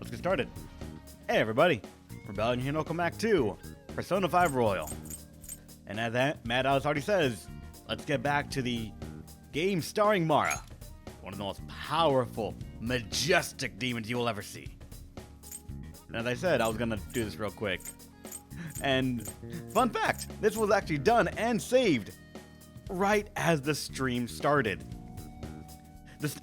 let's get started. Hey everybody, Rebellion here and welcome back to Persona 5 Royal. And as Mad Alice already says, let's get back to the game starring Mara, one of the most powerful, majestic demons you will ever see. And as I said, I was gonna do this real quick. And fun fact, this was actually done and saved right as the stream started.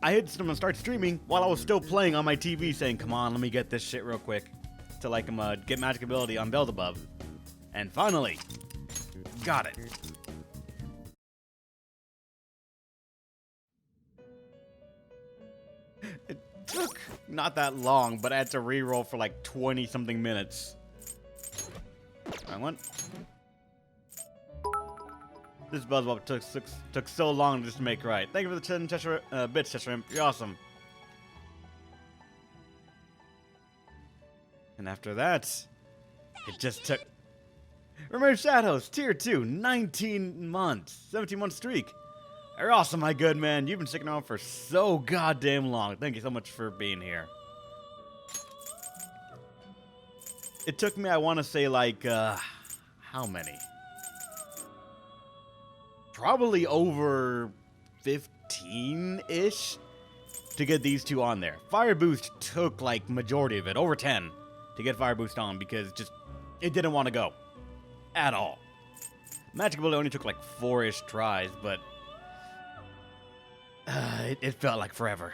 I had someone start streaming while I was still playing on my TV saying, come on, let me get this shit real quick to get magic ability on Beelzebub. And finally, got it. It took not that long, but I had to re-roll for like 20 something minutes. Wrong one. This Beelzebub took so long just to make right. Thank you for the 10 bits, Cheshire Imp. You're awesome. And after that, it just took... Remember Shadows, Tier 2, 19 months, 17-month streak. You're awesome, my good man. You've been sticking around for so goddamn long. Thank you so much for being here. It took me, I want to say, like, how many? Probably over 15-ish to get these two on there. Fire Boost took, like, majority of it, over 10, to get Fire Boost on because just, it didn't want to go. At all. Magic Ability only took, like, 4-ish tries, but it felt like forever.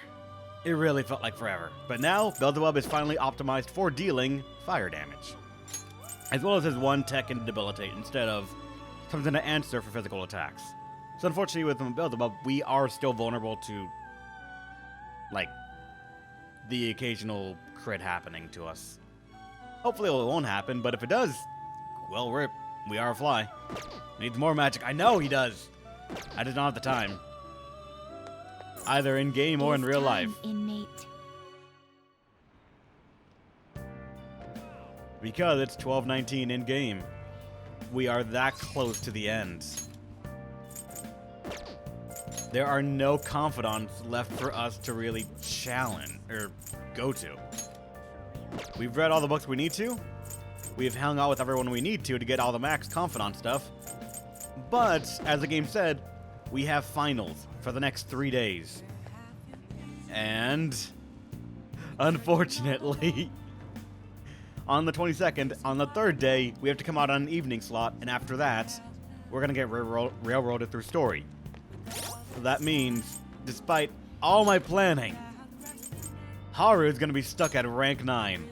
It really felt like forever. But now, Beelzebub is finally optimized for dealing fire damage, as well as his one tech and debilitate instead of something to answer for physical attacks. So unfortunately with Beelzebub, we are still vulnerable to, like, the occasional crit happening to us. Hopefully it won't happen, but if it does, well, we are a fly. Needs more magic. I know he does. I just don't have the time. Either in-game or in real life. Innate. Because it's 12:19 in-game. We are that close to the end. There are no confidants left for us to really challenge or go to. We've read all the books we need to. We've hung out with everyone we need to get all the max confidant stuff. But, as the game said, we have finals for the next 3 days. And, unfortunately, on the 22nd, on the third day, we have to come out on an evening slot, and after that, we're going to get railroaded through story. So that means, despite all my planning, Haru is going to be stuck at rank 9.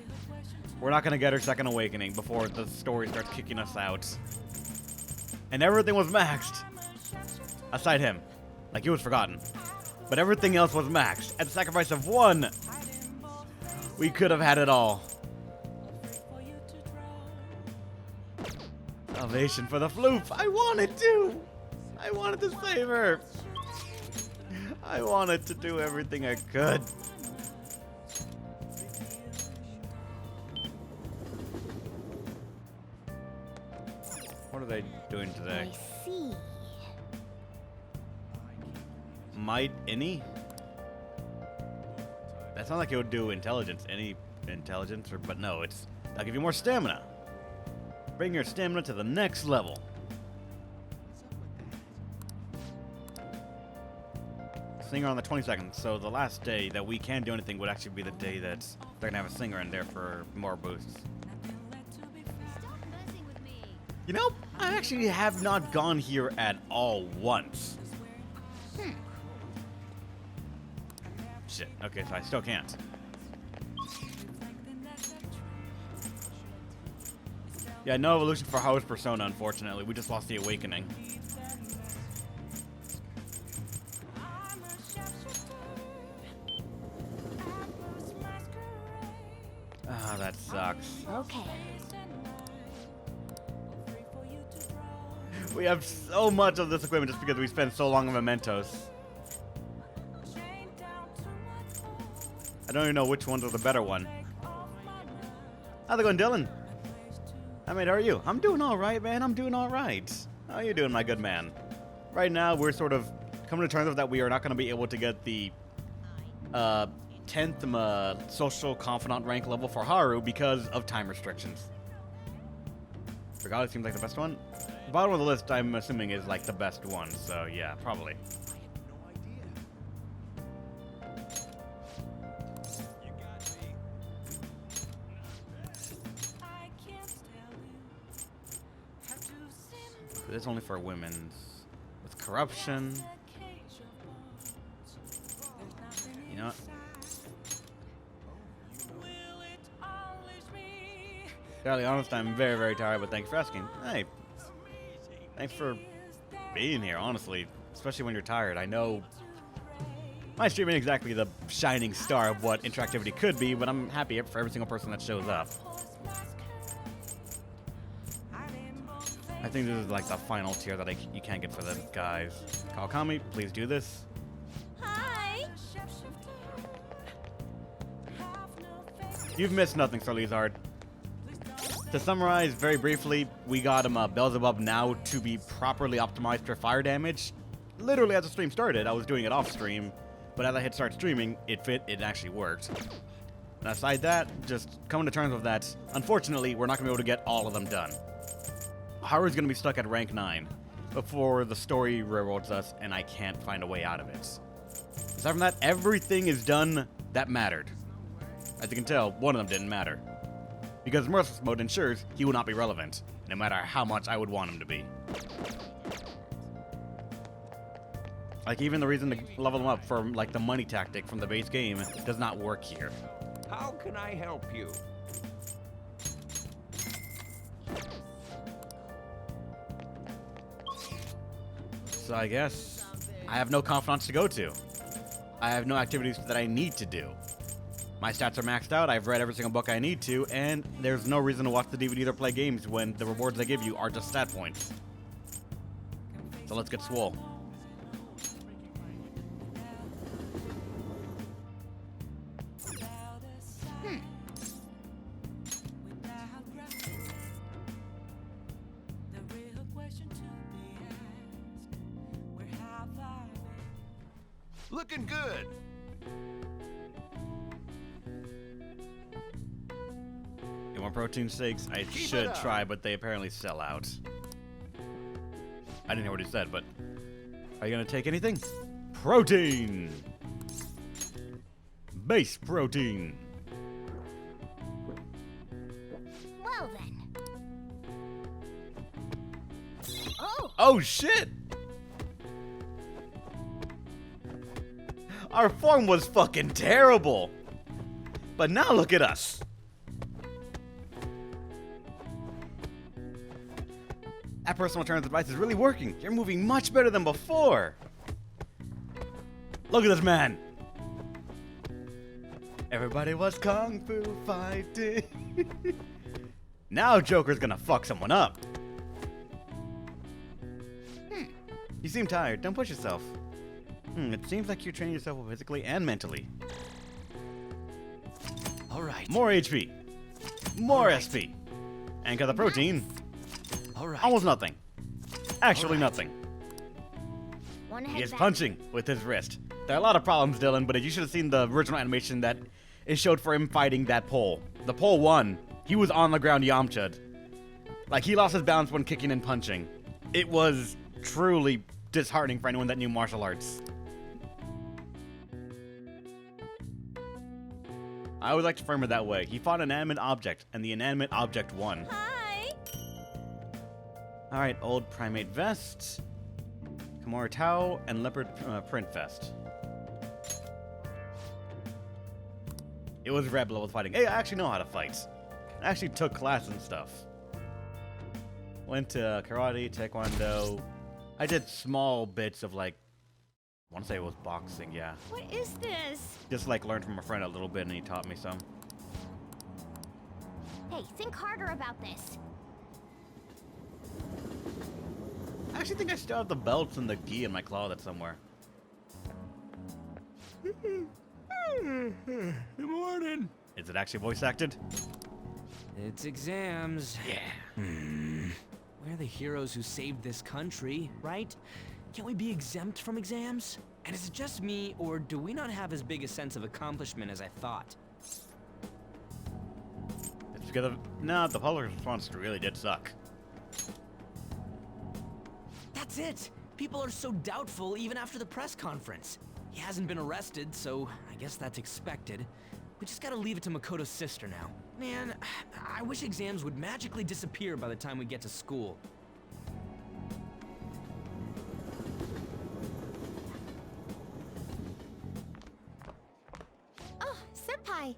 We're not going to get her second awakening before the story starts kicking us out. And everything was maxed. Aside him. Like he was forgotten. But everything else was maxed. At the sacrifice of 1, we could have had it all. Salvation for the floof. I wanted to. I wanted to save her. I wanted to do everything I could. What are they doing today? I see. Might any? That sounds like it would do intelligence. Any intelligence, but no, it's I'll give you more stamina. Bring your stamina to the next level. Singer on the 22nd, so the last day that we can do anything would actually be the day that they're gonna have a singer in there for more boosts. You know, I actually have not gone here at all once. Shit, okay, so I still can't. Yeah, no evolution for Haru's persona, unfortunately. We just lost the awakening. Ah, that sucks. Okay. We have so much of this equipment just because we spent so long on mementos. I don't even know which ones are the better one. How's it going, Dylan? Hi, mate, how are you? I'm doing all right, man. I'm doing all right. How are you doing, my good man? Right now, we're sort of coming to terms with that we are not going to be able to get the 10th social confidant rank level for Haru because of time restrictions. Regardless, seems like the best one. The bottom of the list, I'm assuming, is like the best one, so yeah, probably. This is only for women's. With corruption. You know what? To be honest, I'm very, very tired, but thanks for asking. Hey, thanks for being here, honestly. Especially when you're tired. I know my stream ain't exactly the shining star of what interactivity could be, but I'm happy for every single person that shows up. I think this is like the final tier that you can't get for the guys. Kawakami, please do this. Hi. You've missed nothing, Sir Lizard. To summarize very briefly, we got him Beelzebub now to be properly optimized for fire damage. Literally as the stream started, I was doing it off stream, but as I hit start streaming, it actually worked. And aside that, just coming to terms with that, unfortunately, we're not going to be able to get all of them done. Haru's going to be stuck at rank 9 before the story railroads us and I can't find a way out of it. Aside from that, everything is done that mattered. As you can tell, one of them didn't matter. Because Merciless Mode ensures he will not be relevant, no matter how much I would want him to be. Like, even the reason to level him up for, like, the money tactic from the base game does not work here. How can I help you? So I guess I have no confidants to go to. I have no activities that I need to do. My stats are maxed out, I've read every single book I need to, and there's no reason to watch the DVD or play games when the rewards they give you are just stat points. So let's get swole. Looking good. You want protein steaks? I should try, but they apparently sell out. I didn't hear what he said, but are you gonna take anything? Protein! Base protein! Well then. Oh! Oh shit! Our form was fucking terrible! But now look at us! That personal turns advice is really working. You're moving much better than before. Look at this man. Everybody was kung fu fighting. Now Joker's gonna fuck someone up. You seem tired. Don't push yourself. It seems like you're training yourself physically and mentally. All right. More HP. More SP. And got the protein. All right. Almost nothing. Actually nothing. Wanna He head is back? punching with his wrist. There are a lot of problems, Dylan, but you should have seen the original animation that it showed for him fighting that pole. The pole won. He was on the ground Yamcha'd. Like, he lost his balance when kicking and punching. It was truly disheartening for anyone that knew martial arts. I always like to frame it that way. He fought an inanimate object, and the inanimate object won. Hi. Alright, old primate vest, Kimura Tau, and leopard print vest. It was Reb level fighting. Hey, I actually know how to fight. I actually took class and stuff. Went to karate, taekwondo. I did small bits of, like, I want to say it was boxing, yeah. What is this? Just like learned from a friend a little bit and he taught me some. Hey, think harder about this. I actually think I still have the belts and the gi in my closet somewhere. Good morning. Is it actually voice acted? It's exams. Yeah. We're the heroes who saved this country, right? Can't we be exempt from exams? And is it just me, or do we not have as big a sense of accomplishment as I thought? It's because of... No, the public response really did suck. That's it! People are so doubtful even after the press conference. He hasn't been arrested, so I guess that's expected. We just gotta leave it to Makoto's sister now. Man, I wish exams would magically disappear by the time we get to school. Oh, Senpai.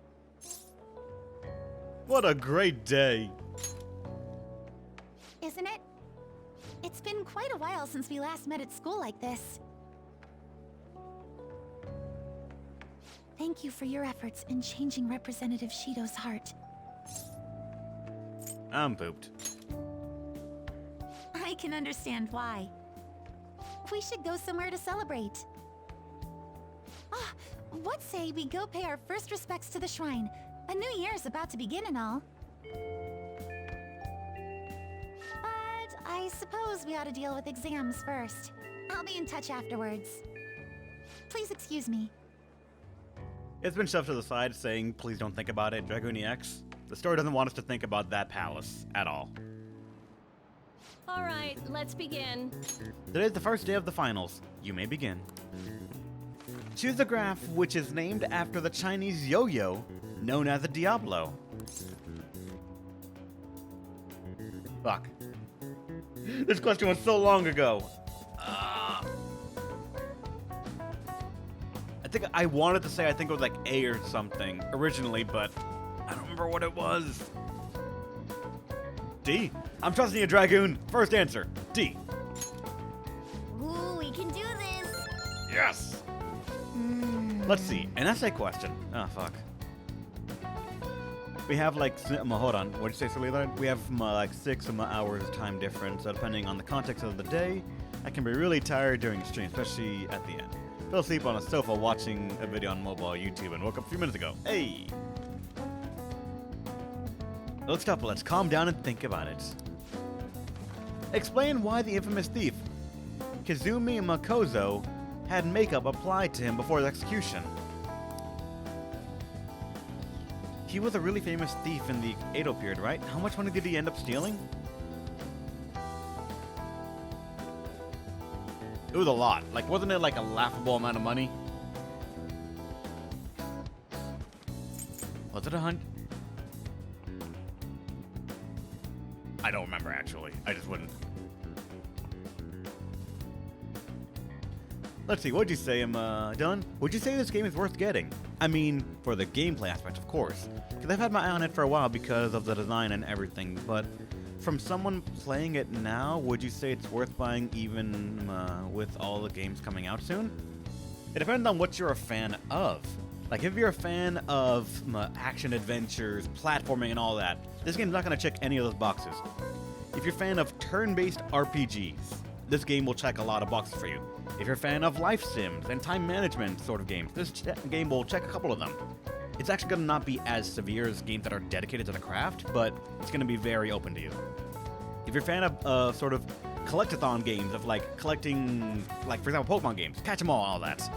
What a great day. Isn't it? It's been quite a while since we last met at school like this. Thank you for your efforts in changing Representative Shido's heart. I'm pooped. I can understand why. We should go somewhere to celebrate. Ah, what say we go pay our first respects to the shrine? A new year's about to begin and all. But I suppose we ought to deal with exams first. I'll be in touch afterwards. Please excuse me. It's been shoved to the side saying, please don't think about it, Dragoon EX. The story doesn't want us to think about that palace at all. All right, let's begin. Today's the first day of the finals. You may begin. Choose a graph which is named after the Chinese yo-yo known as a Diablo. Fuck. This question was so long ago. I think I wanted to say I think it was like A or something originally, but I don't remember what it was. D. I'm trusting you, Dragoon. First answer, D. Ooh, we can do this. Yes. Let's see. An essay question. Oh, fuck. We have like, hold on. What'd you say, Salila? We have like 6 hours time difference. So depending on the context of the day, I can be really tired during stream, especially at the end. Fell asleep on a sofa watching a video on mobile YouTube and woke up a few minutes ago. Hey! Let's stop. Let's calm down and think about it. Explain why the infamous thief, Kazumi Makoto, had makeup applied to him before his execution. He was a really famous thief in the Edo period, right? How much money did he end up stealing? It was a lot. Like, wasn't it like a laughable amount of money? Was it 100? I don't remember, actually. I just wouldn't. Let's see, what'd you say, Dylan? Would you say this game is worth getting? I mean, for the gameplay aspect, of course. Because I've had my eye on it for a while because of the design and everything, but from someone playing it now, would you say it's worth buying even with all the games coming out soon? It depends on what you're a fan of. Like, if you're a fan of action adventures, platforming, and all that, this game's not going to check any of those boxes. If you're a fan of turn-based RPGs, this game will check a lot of boxes for you. If you're a fan of life sims and time management sort of games, this game will check a couple of them. It's actually going to not be as severe as games that are dedicated to the craft, but it's going to be very open to you. If you're a fan of sort of collectathon games, of like collecting, like for example, Pokemon games, catch 'em all that,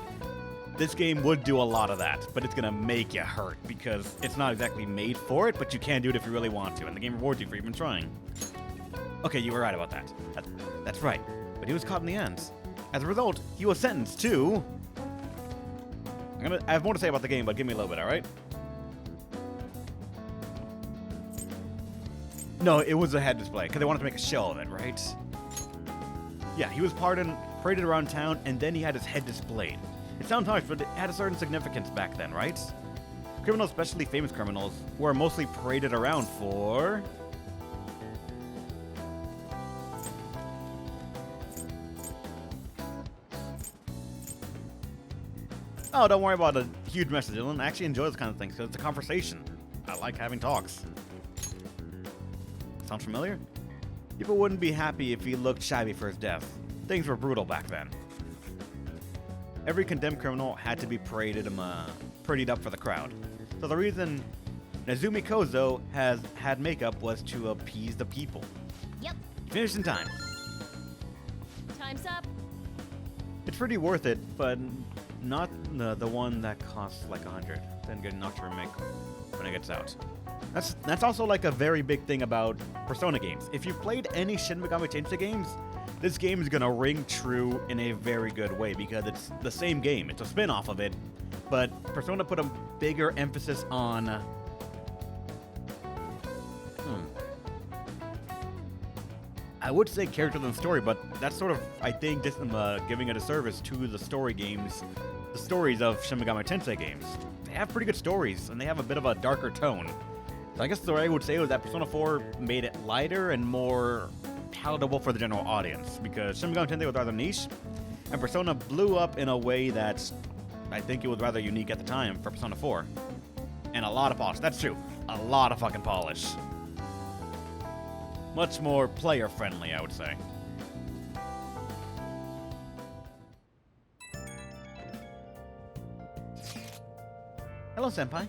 this game would do a lot of that, but it's going to make you hurt because it's not exactly made for it, but you can do it if you really want to, and the game rewards you for even trying. Okay, you were right about that. That's right, but he was caught in the end. As a result, he was sentenced to... I have more to say about the game, but give me a little bit, alright? No, it was a head display, because they wanted to make a show of it, right? Yeah, he was paraded around town, and then he had his head displayed. It sounds harsh, but it had a certain significance back then, right? Criminals, especially famous criminals, were mostly paraded around for... Oh, don't worry about a huge message, Dylan. I actually enjoy this kind of thing, because it's a conversation. I like having talks. Sound familiar? People wouldn't be happy if he looked shabby for his death. Things were brutal back then. Every condemned criminal had to be prettied up for the crowd. So the reason Nazumi Kozo has had makeup was to appease the people. Yep. Finished in time. Time's up. It's pretty worth it, but not the one that costs like 100. Then get not to remake when it gets out. That's also like a very big thing about Persona games. If you've played any Shin Megami Tensei games, this game is gonna ring true in a very good way because it's the same game. It's a spin-off of it, but Persona put a bigger emphasis on I would say character than story, but that's sort of, I think, just giving it a service to the story games, the stories of Shin Megami Tensei games. They have pretty good stories, and they have a bit of a darker tone. So I guess the way I would say was that Persona 4 made it lighter and more palatable for the general audience, because Shin Megami Tensei was rather niche, and Persona blew up in a way that I think it was rather unique at the time for Persona 4. And a lot of polish. That's true. A lot of fucking polish. Much more player-friendly, I would say. Hello, Senpai.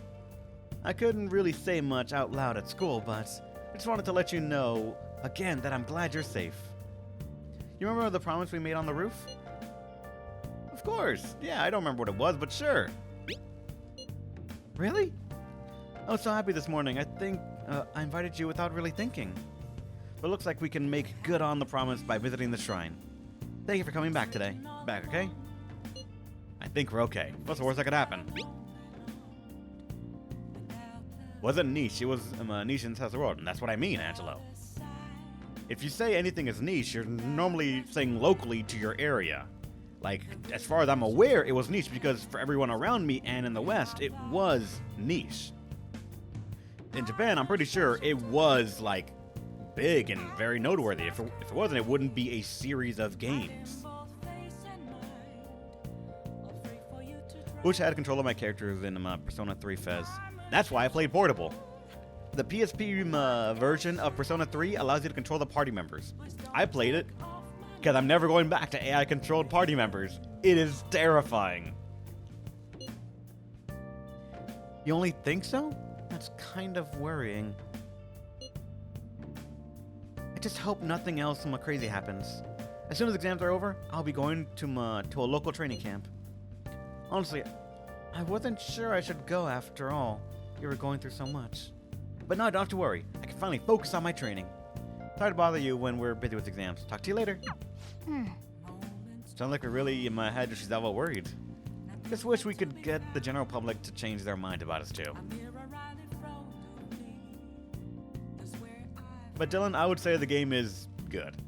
I couldn't really say much out loud at school, but I just wanted to let you know, again, that I'm glad you're safe. You remember the promise we made on the roof? Of course. Yeah, I don't remember what it was, but sure. Really? I was so happy this morning. I think I invited you without really thinking. But it looks like we can make good on the promise by visiting the shrine. Thank you for coming back today. Back, okay? I think we're okay. What's the worst that could happen? Wasn't niche, it was niche in the world, and that's what I mean, Angelo. If you say anything is niche, you're normally saying locally to your area. Like, as far as I'm aware, it was niche because for everyone around me and in the West, it was niche. In Japan, I'm pretty sure it was, like, big and very noteworthy. If it wasn't, it wouldn't be a series of games. Wish I had control of my characters in Persona 3 Fez. That's why I played portable. The PSP version of Persona 3 allows you to control the party members. I played it because I'm never going back to AI-controlled party members. It is terrifying. You only think so? That's kind of worrying. I just hope nothing else crazy happens. As soon as exams are over, I'll be going to a local training camp. Honestly, I wasn't sure I should go after all. You were going through so much. But no, don't have to worry. I can finally focus on my training. Sorry to bother you when we're busy with exams. Talk to you later. Sounds like we're really in my head Yoshizawa worried. Just wish we could get the general public to change their mind about us too. But Dylan, I would say the game is good.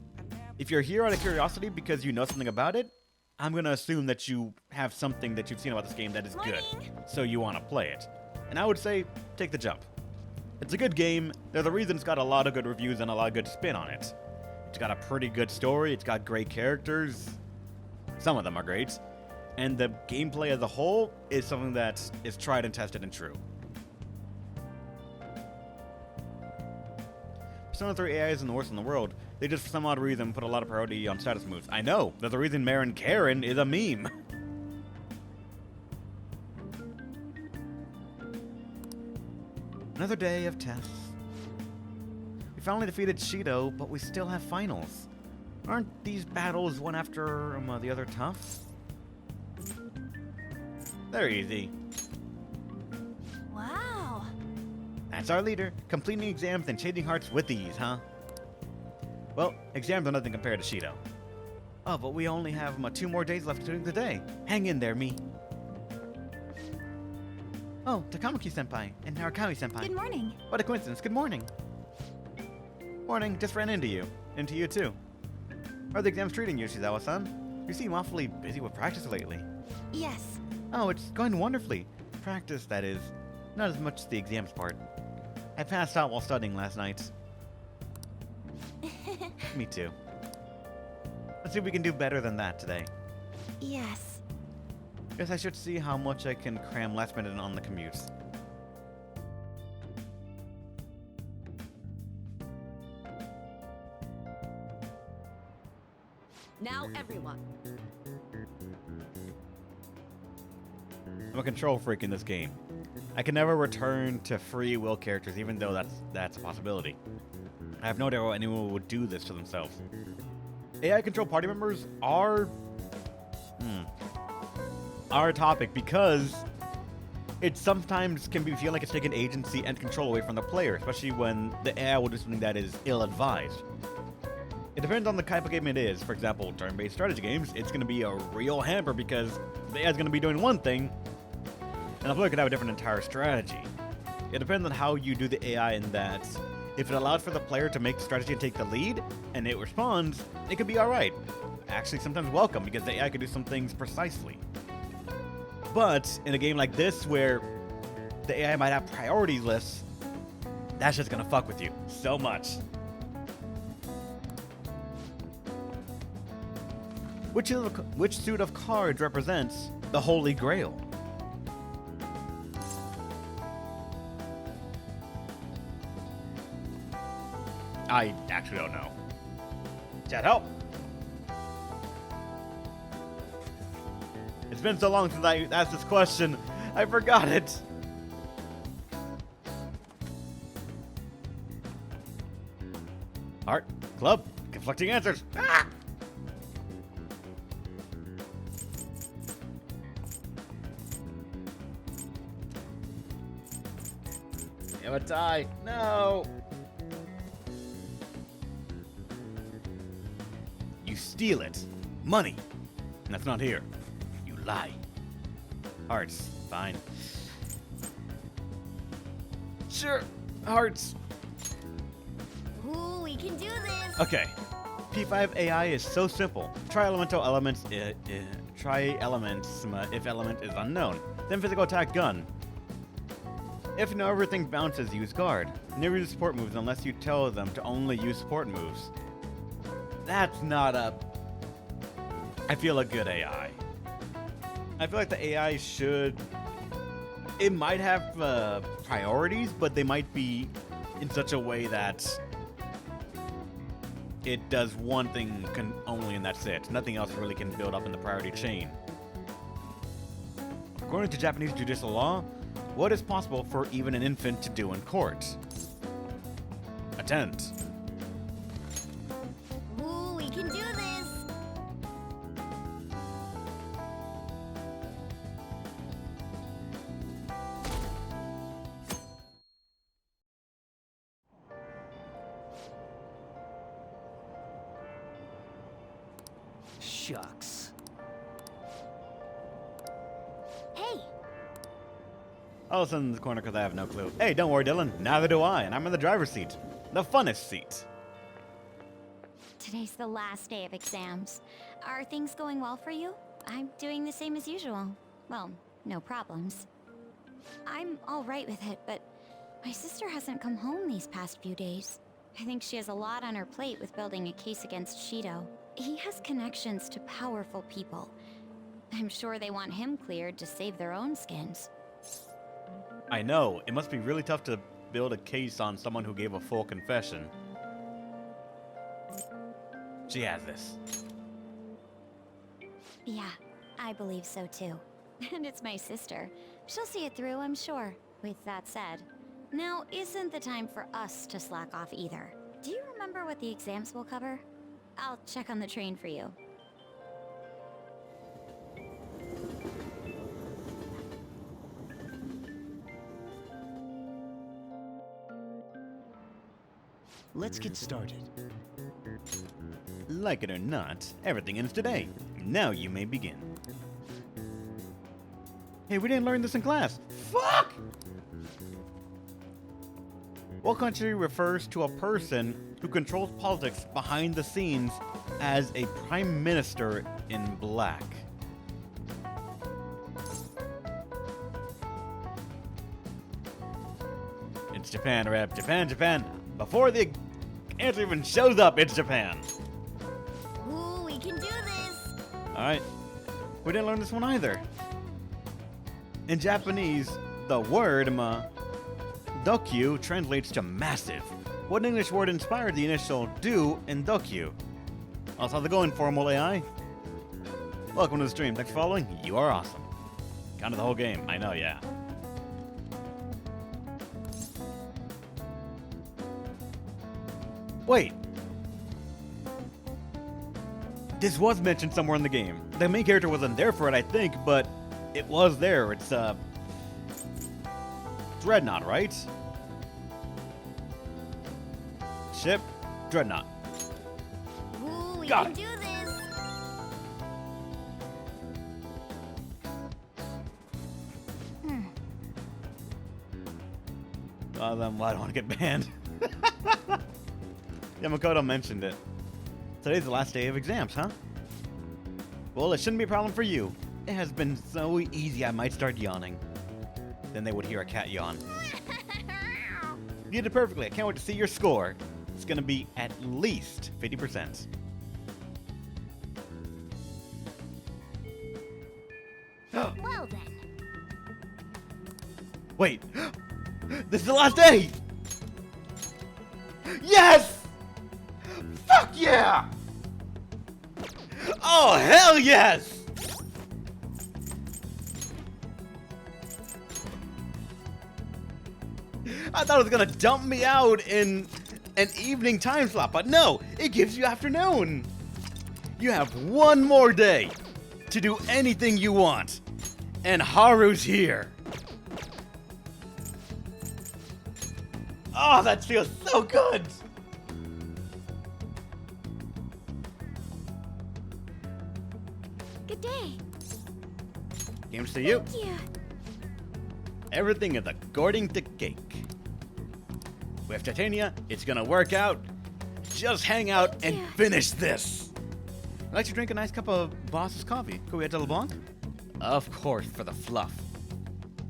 If you're here out of curiosity because you know something about it, I'm going to assume that you have something that you've seen about this game that is good, so you want to play it. And I would say, take the jump. It's a good game. There's a reason it's got a lot of good reviews and a lot of good spin on it. It's got a pretty good story. It's got great characters. Some of them are great. And the gameplay as a whole is something that is tried and tested and true. Persona 3 AI isn't the worst in the world. They just, for some odd reason, put a lot of priority on status moves. I know. There's a reason Marin Karen is a meme. Another day of tests. We finally defeated Shido, but we still have finals. Aren't these battles one after the other tough? They're easy. Wow. That's our leader, completing exams and changing hearts with ease, huh? Well, exams are nothing compared to Shido. Oh, but we only have 2 more days left during the day. Hang in there, me. Oh, Takamaki-senpai and Narakawi-senpai. Good morning. What a coincidence. Good morning. Morning. Just ran into you. Into you, too. How are the exams treating you, Shizawa-san? You seem awfully busy with practice lately. Yes. Oh, it's going wonderfully. Practice, that is. Not as much as the exams part. I passed out while studying last night. Me too. Let's see if we can do better than that today. Yes. Guess I should see how much I can cram last minute on the commute. Now everyone. I'm a control freak in this game. I can never return to free will characters, even though that's a possibility. I have no doubt anyone would do this to themselves. AI controlled party members are our topic, because it sometimes can feel like it's taking agency and control away from the player, especially when the AI will do something that is ill-advised. It depends on the type of game it is. For example, turn-based strategy games, it's going to be a real hamper because the AI is going to be doing one thing, and the player could have a different entire strategy. It depends on how you do the AI in that if it allows for the player to make the strategy and take the lead, and it responds, it could be alright. Actually, sometimes welcome, because the AI could do some things precisely. But in a game like this, where the AI might have priority lists, that's just gonna fuck with you so much. Which suit of cards represents the Holy Grail? I actually don't know. Chat, help! It's been so long since I asked this question, I forgot it. Art, club, conflicting answers. Ah! You have a tie. No. You steal it. Money. And that's not here. You lie. Hearts. Fine. Sure. Hearts. Ooh, we can do this! Okay. P5 AI is so simple. Try elemental elements. Try elements if element is unknown. Then physical attack gun. If you know everything bounces, use guard. Never use support moves unless you tell them to only use support moves. That's not a... I feel a good AI. I feel like the AI should... It might have priorities, but they might be in such a way that it does one thing only and that's it. Nothing else really can build up in the priority chain. According to Japanese judicial law, what is possible for even an infant to do in court? Attend. Ooh, we can do this! Shucks. Hey, I'll listen in the corner because I have no clue. Hey, don't worry, Dylan. Neither do I, and I'm in the driver's seat. The funnest seat. today's the last day of exams. Are things going well for you? I'm doing the same as usual. Well, no problems. I'm alright with it, but my sister hasn't come home these past few days. I think she has a lot on her plate with building a case against Shido. He has connections to powerful people. I'm sure they want him cleared to save their own skins. I know. It must be really tough to build a case on someone who gave a full confession. She has this. Yeah, I believe so too. And it's my sister. She'll see it through, I'm sure. With that said, now isn't the time for us to slack off either. Do you remember what the exams will cover? I'll check on the train for you. Let's get started. Like it or not, everything ends today. Now you may begin. Hey, we didn't learn this in class. Fuck! What country refers to a person who controls politics behind the scenes as a prime minister in black? It's Japan, Rep. Japan, Japan. Before the answer even shows up, it's Japan. Ooh, we can do this! Alright. We didn't learn this one either. In Japanese, the word dokyu translates to massive. What English word inspired the initial do in dokyu? Also, how's it going, formal AI? Welcome to the stream. Thanks for following. You are awesome. Kind of the whole game. I know, yeah. Wait. This was mentioned somewhere in the game. The main character wasn't there for it, I think, but it was there. It's Dreadnought, right? Ship Dreadnought. Ooh, we Got can it. do this. Then why do I want to get banned? Yeah, Makoto mentioned it. Today's the last day of exams, huh? Well, it shouldn't be a problem for you. It has been so easy I might start yawning. Then they would hear a cat yawn. You did it perfectly. I can't wait to see your score. It's gonna be at least 50%. Well then. Wait, this is the last day! Yes! Fuck yeah! Oh, hell yes! I thought it was gonna dump me out in an evening time slot, but no, it gives you afternoon. You have one more day to do anything you want, and Haru's here. Oh, that feels so good! Good day. Games to you. Thank you. Everything is according to cake. With Titania, it's gonna work out. Just hang out and you. finish this. I'd like to drink a nice cup of Boss's coffee. Could we head to LeBlanc? Of course, for the fluff.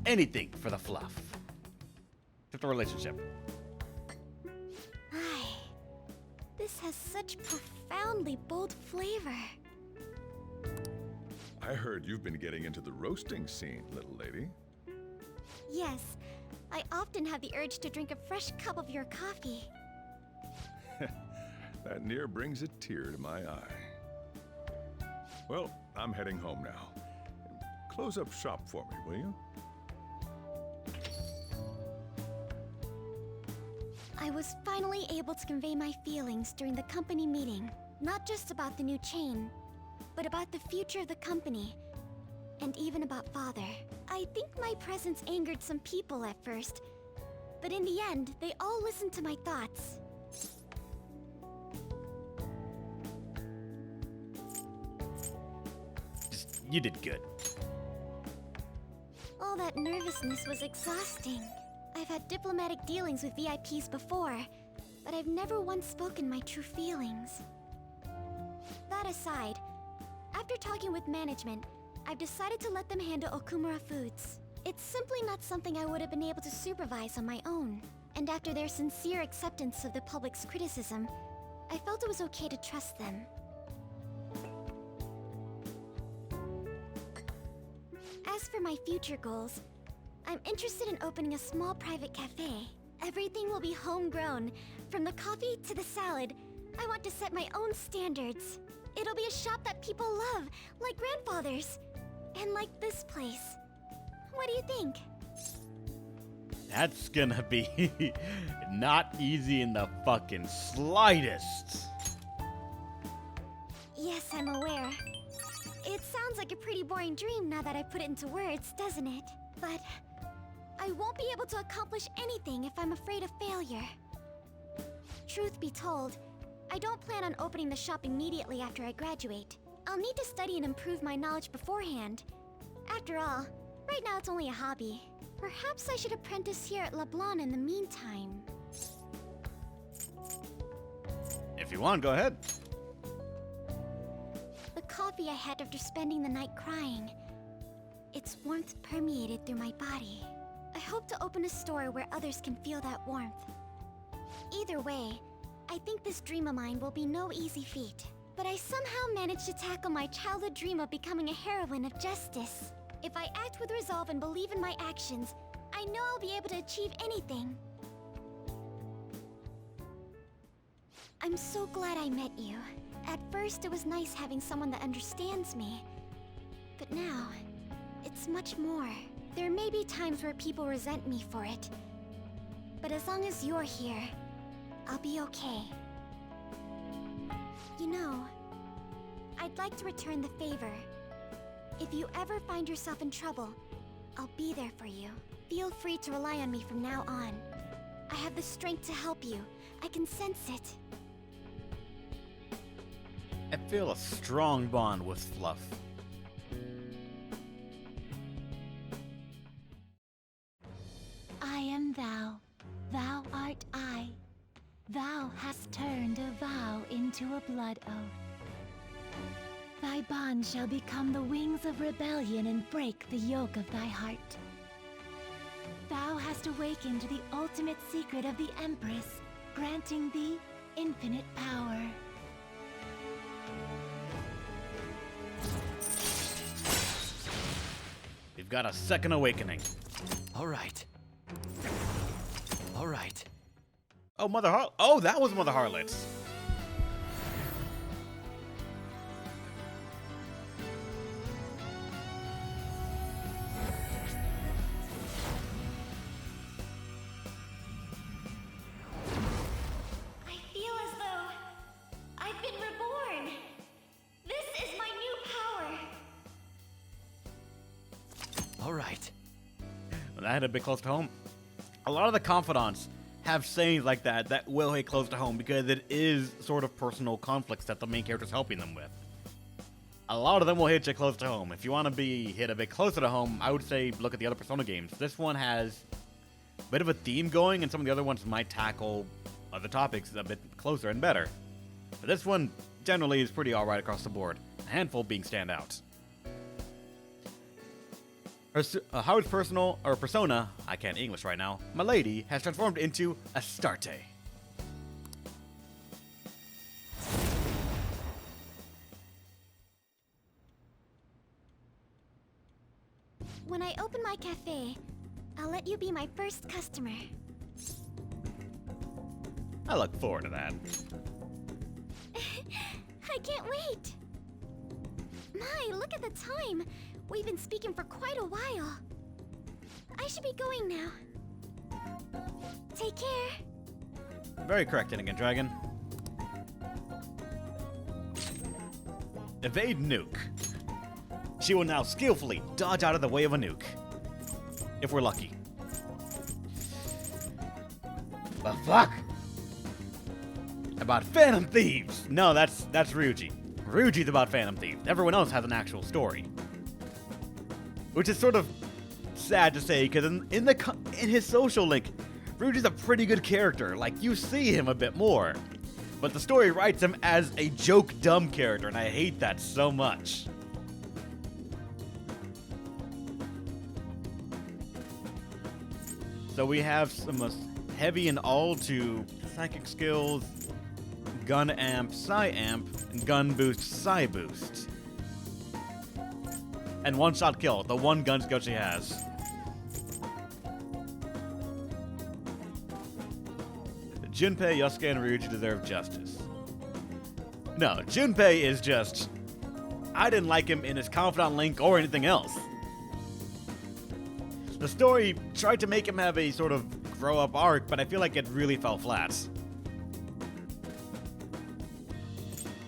Anything for the fluff. Just a relationship. Ay, this has such profoundly bold flavor. I heard you've been getting into the roasting scene, little lady. Yes, I often have the urge to drink a fresh cup of your coffee. That near brings a tear to my eye. Well, I'm heading home now. Close up shop for me, will you? I was finally able to convey my feelings during the company meeting. Not just about the new chain, but about the future of the company. And even about Father. I think my presence angered some people at first, but in the end, they all listened to my thoughts. You did good. All that nervousness was exhausting. I've had diplomatic dealings with VIPs before, but I've never once spoken my true feelings. That aside, after talking with management, I've decided to let them handle Okumura Foods. It's simply not something I would have been able to supervise on my own. And after their sincere acceptance of the public's criticism, I felt it was okay to trust them. As for my future goals, I'm interested in opening a small private cafe. Everything will be homegrown, from the coffee to the salad. I want to set my own standards. It'll be a shop that people love, like grandfather's. And like this place. What do you think? That's gonna be not easy in the fucking slightest. Yes, I'm aware. It sounds like a pretty boring dream now that I put it into words, doesn't it? But I won't be able to accomplish anything if I'm afraid of failure. Truth be told, I don't plan on opening the shop immediately after I graduate. I'll need to study and improve my knowledge beforehand. After all, right now it's only a hobby. Perhaps I should apprentice here at LeBlanc in the meantime. If you want, go ahead. The coffee I had after spending the night crying. Its warmth permeated through my body. I hope to open a store where others can feel that warmth. Either way, I think this dream of mine will be no easy feat. But I somehow managed to tackle my childhood dream of becoming a heroine of justice. If I act with resolve and believe in my actions, I know I'll be able to achieve anything. I'm so glad I met you. At first, it was nice having someone that understands me. But now, it's much more. There may be times where people resent me for it. But as long as you're here, I'll be okay. You know, I'd like to return the favor. If you ever find yourself in trouble, I'll be there for you. Feel free to rely on me from now on. I have the strength to help you. I can sense it. I feel a strong bond with Fluff. I am thou, thou art I. Thou hast turned a vow into a blood oath. Thy bond shall become the wings of rebellion and break the yoke of thy heart. Thou hast awakened the ultimate secret of the Empress, granting thee infinite power. We've got a second awakening. All right. All right. Oh, Oh, that was Mother Harlot's. I feel as though I've been reborn. This is my new power. All right. That hit a bit close to home. A lot of the confidants have sayings like that will hit close to home because it is sort of personal conflicts that the main character's helping them with. A lot of them will hit you close to home. If you want to be hit a bit closer to home, I would say look at the other Persona games. This one has a bit of a theme going, and some of the other ones might tackle other topics a bit closer and better. But this one generally is pretty alright across the board, a handful being standouts. Howard's persona, I can't English right now, my lady, has transformed into Astarte. When I open my cafe, I'll let you be my first customer. I look forward to that. I can't wait! My, look at the time! We've been speaking for quite a while. I should be going now. Take care. Very correct, Innigan Dragon. Evade nuke. She will now skillfully dodge out of the way of a nuke. If we're lucky. The fuck? About Phantom Thieves! No, that's Ryuji. Ryuji's about Phantom Thieves. Everyone else has an actual story. Which is sort of sad to say, because in his social link, Ryuji's a pretty good character. Like, you see him a bit more. But the story writes him as a joke dumb character, and I hate that so much. So we have some heavy and all to psychic skills, gun amp, psi amp, and gun boost, psi boost. And one-shot kill, the one gun skill she has. Junpei, Yosuke, and Ryuji deserve justice. No, Junpei is just... I didn't like him in his confidant link or anything else. The story tried to make him have a sort of grow-up arc, but I feel like it really fell flat.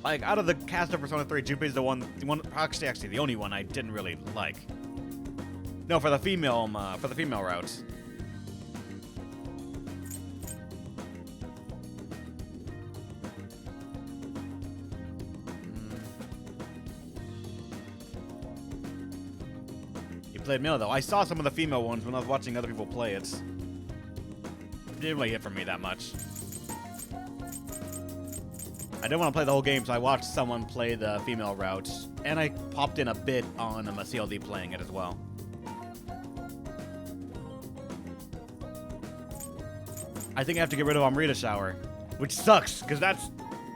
Like, out of the cast of Persona 3, Junpei's the one, actually the only one I didn't really like. No, for the female route. You played male, though. I saw some of the female ones when I was watching other people play it. It didn't really hit for me that much. I didn't want to play the whole game, so I watched someone play the female route, and I popped in a bit on a CLD playing it as well. I think I have to get rid of Amrita Shower, which sucks, because that's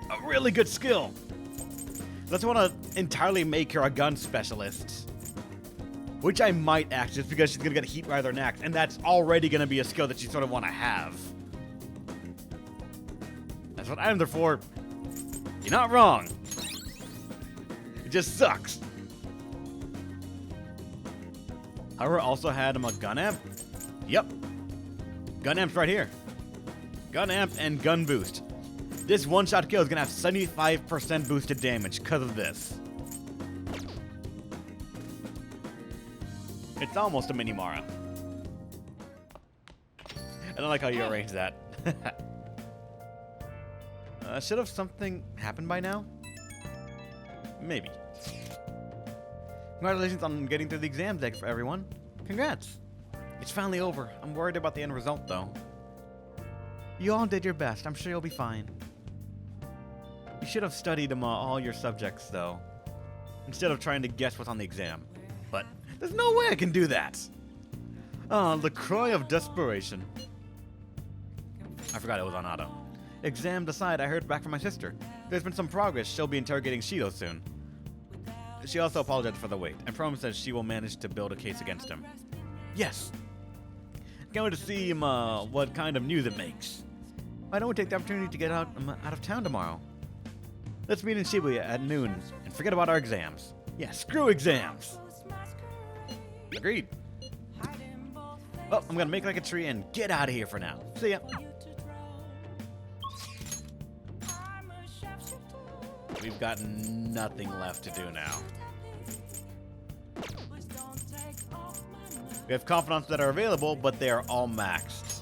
a really good skill. Let's want to entirely make her a gun specialist, which I might actually, just because she's going to get heat rather than axe, and that's already going to be a skill that you sort of want to have. That's what I'm there for. You're not wrong. It just sucks. However, also had him a gun amp. Yep. Gun amp's right here. Gun amp and gun boost. This one-shot kill is going to have 75% boosted damage because of this. It's almost a mini Mara. I don't like how you arranged that. Should have something happened by now? Maybe. Congratulations on getting through the exam deck for everyone. Congrats. It's finally over. I'm worried about the end result, though. You all did your best. I'm sure you'll be fine. You should have studied all your subjects, though, instead of trying to guess what's on the exam. But there's no way I can do that. Oh, the cry of desperation. I forgot it was on auto. Exam aside, I heard back from my sister. There's been some progress. She'll be interrogating Shido soon. She also apologized for the wait and promised that she will manage to build a case against him. Yes. Can't wait to see what kind of news it makes. Why don't we take the opportunity to get out of town tomorrow? Let's meet in Shibuya at noon and forget about our exams. Yeah, screw exams. Agreed. Oh, I'm gonna make like a tree and get out of here for now. See ya. We've got nothing left to do now. We have confidants that are available, but they are all maxed.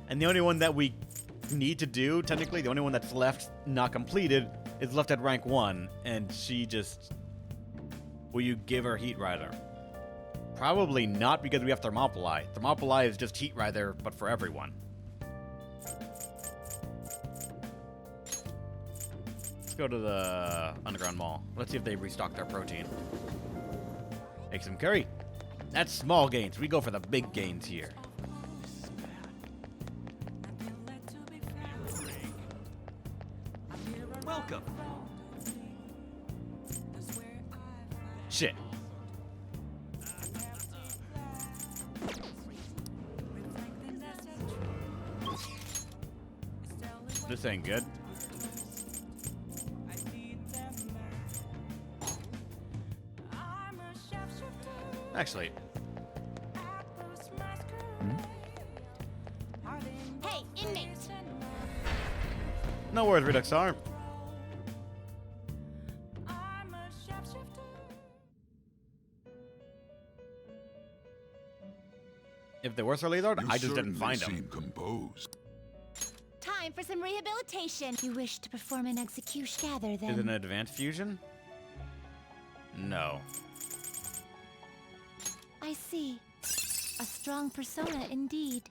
And the only one that we need to do, technically, the only one that's left not completed, is left at rank 1, and she just... Will you give her Heat Rider? Probably not, because we have Thermopylae. Thermopylae is just Heat Rider, but for everyone. Let's go to the Underground Mall. Let's see if they restock their protein. Make some curry. That's small gains. We go for the big gains here. Welcome. Shit. This ain't good. Actually. Hey, inmate! No worries, Redux Arm. If there was a Lord, I just didn't find him. Seem composed. Time for some rehabilitation. You wish to perform an execution? Gather then. Is it an advanced fusion? No. I see. A strong persona indeed.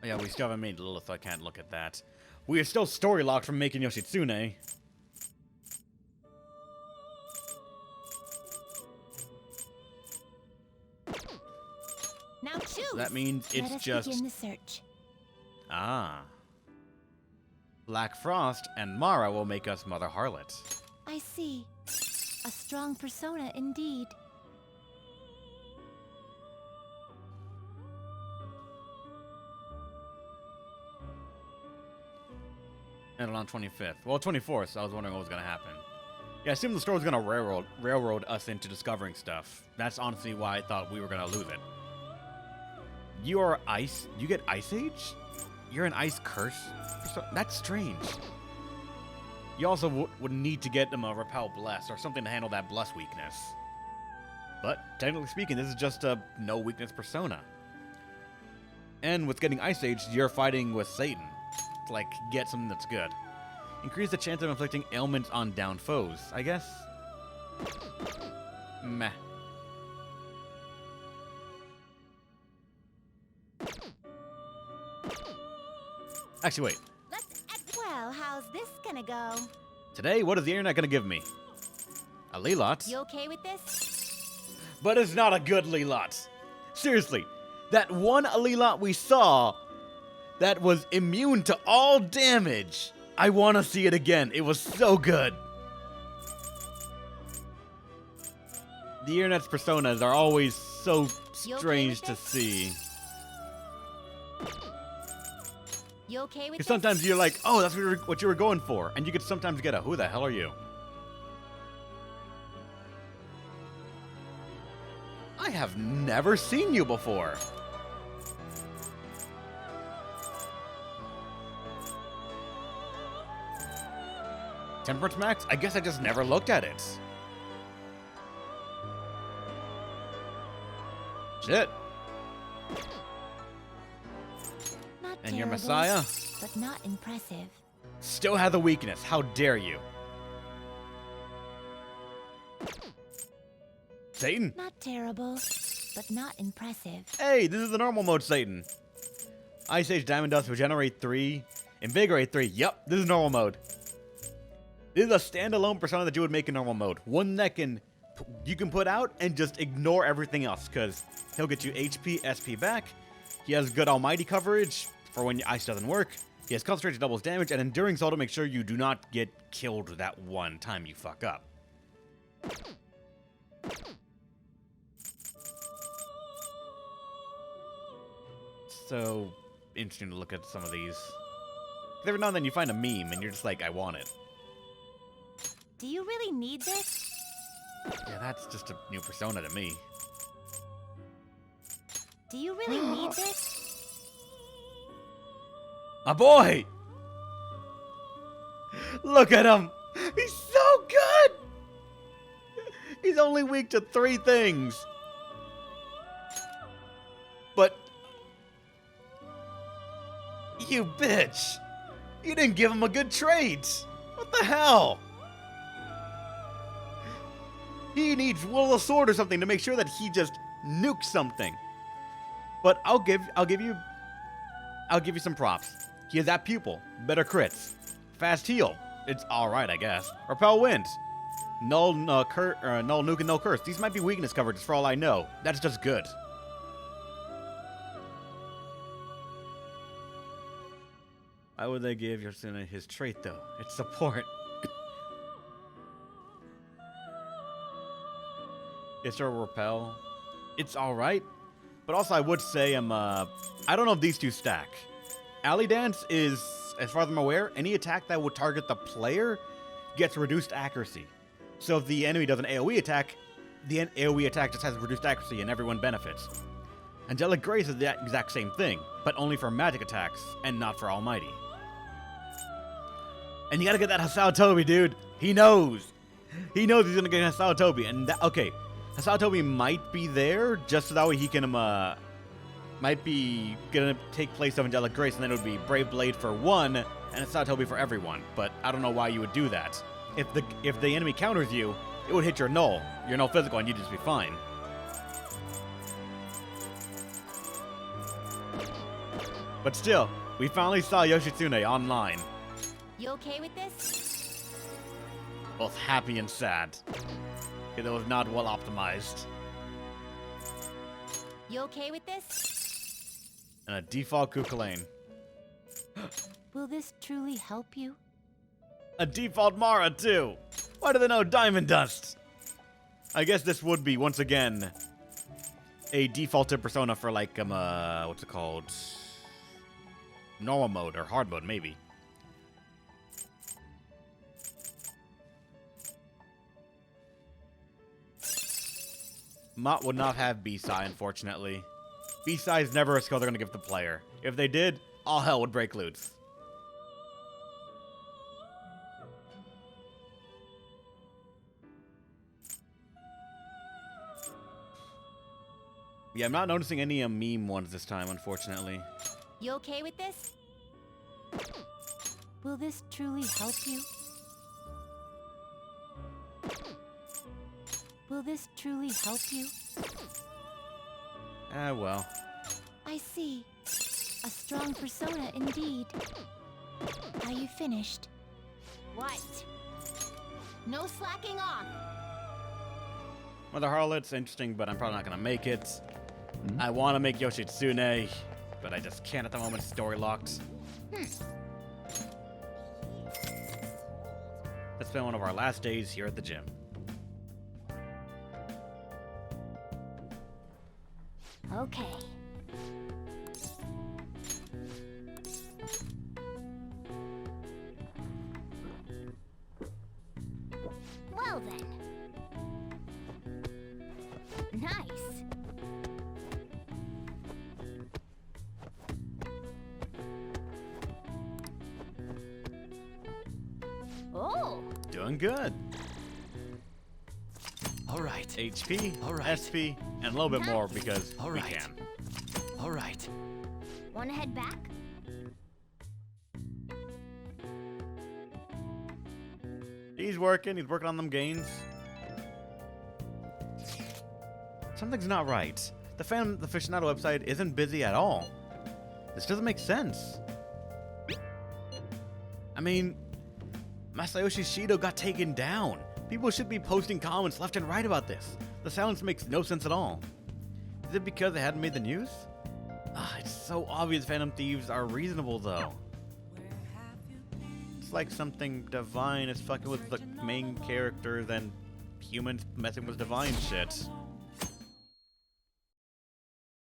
Yeah, we still haven't made Lilith, so I can't look at that. We are still story locked from making Yoshitsune. Now choose. That means it's Let us just... begin the search. Ah. Black Frost and Mara will make us Mother Harlot. I see. A strong persona indeed. And on 25th. Well, 24th, so I was wondering what was going to happen. Yeah, I assumed the store was going to railroad us into discovering stuff. That's honestly why I thought we were going to lose it. You are ice? You get Ice Age? You're an ice curse? That's strange. You also would need to get them a Repel Bless or something to handle that Bless weakness. But, technically speaking, this is just a no weakness persona. And with getting Ice Age, you're fighting with Satan. To, like, get something that's good. Increase the chance of inflicting ailments on down foes, I guess? Meh. Actually, wait. Well, how's this gonna go? Today, what is the internet gonna give me? A Lilot? You okay with this? But it's not a good Lilot. Seriously, that one Lilot we saw that was immune to all damage. I want to see it again. It was so good. The internet's personas are always so strange to see. You okay with Because this? sometimes you're like, oh, that's what you were going for. And you could sometimes get a, who the hell are you? I have never seen you before. Temperance Max? I guess I just never looked at it. Shit. Not And your terrible, Messiah but not impressive. still has a weakness. How dare you? Satan? Not terrible, but not impressive. Hey, this is the normal mode, Satan. Ice Age Diamond Dust Regenerate 3. Invigorate 3. Yep, this is normal mode. This is a standalone persona that you would make in normal mode. One that you can put out and just ignore everything else, because he'll get you HP, SP back. He has good almighty coverage for when your ice doesn't work. He has concentration doubles damage, and enduring soul to make sure you do not get killed that one time you fuck up. So interesting to look at some of these. Every now and then you find a meme and you're just like, I want it. Do you really need this? Yeah, that's just a new persona to me. Do you really need this? A boy! Look at him! He's so good! He's only weak to 3 things. But... you bitch! You didn't give him a good trait! What the hell? He needs Will of the Sword or something to make sure that he just nukes something. But I'll give you some props. He has that pupil, better crits, fast heal. It's all right, I guess. Repel winds, null nuke and no curse. These might be weakness coverages for all I know. That's just good. Why would they give Yoshitsune his trait though? It's support. It's a repel. It's all right. But also, I would say I don't know if these two stack. Alley Dance is, as far as I'm aware, any attack that would target the player gets reduced accuracy. So if the enemy does an AoE attack, the AoE attack just has reduced accuracy and everyone benefits. Angelic Grace is the exact same thing, but only for magic attacks and not for Almighty. And you gotta get that Hasao Tobi, dude. He knows. He knows he's gonna get Hasao Tobi. And okay, Hasao Tobi might be there just so that way he can might be gonna take place of Angelic Grace, and then it would be Brave Blade for one and Hasao Tobi for everyone. But I don't know why you would do that. If the enemy counters you, it would hit your null physical, and you'd just be fine. But still, we finally saw Yoshitsune online. You okay with this? Both happy and sad. It was not well optimized. You okay with this? And a default Kukulane. Will this truly help you? A default Mara, too! Why do they know Diamond Dust? I guess this would be, once again, a defaulted persona for, like, what's it called? Normal mode, or hard mode, maybe. Mott would not have B-Sai, unfortunately. B-Sai is never a skill they're going to give the player. If they did, all hell would break loose. Yeah, I'm not noticing any meme ones this time, unfortunately. You okay with this? Will this truly help you? Will this truly help you? Ah, well. I see. A strong persona indeed. Are you finished? What? No slacking off. Mother Harlot's interesting, but I'm probably not going to make it. I want to make Yoshitsune, but I just can't at the moment. Story locked. That's been one of our last days here at the gym. Okay. Well then. Nice. Oh. Doing good. All right. HP, All right. SP, And a little bit more because All we right. can. All right. Wanna head back? He's working on them gains. Something's not right. The aficionado website isn't busy at all. This doesn't make sense. I mean, Masayoshi Shido got taken down. People should be posting comments left and right about this. The silence makes no sense at all. Is it because they hadn't made the news? It's so obvious Phantom Thieves are reasonable though. It's like something divine is fucking with the main characters and humans messing with divine shit.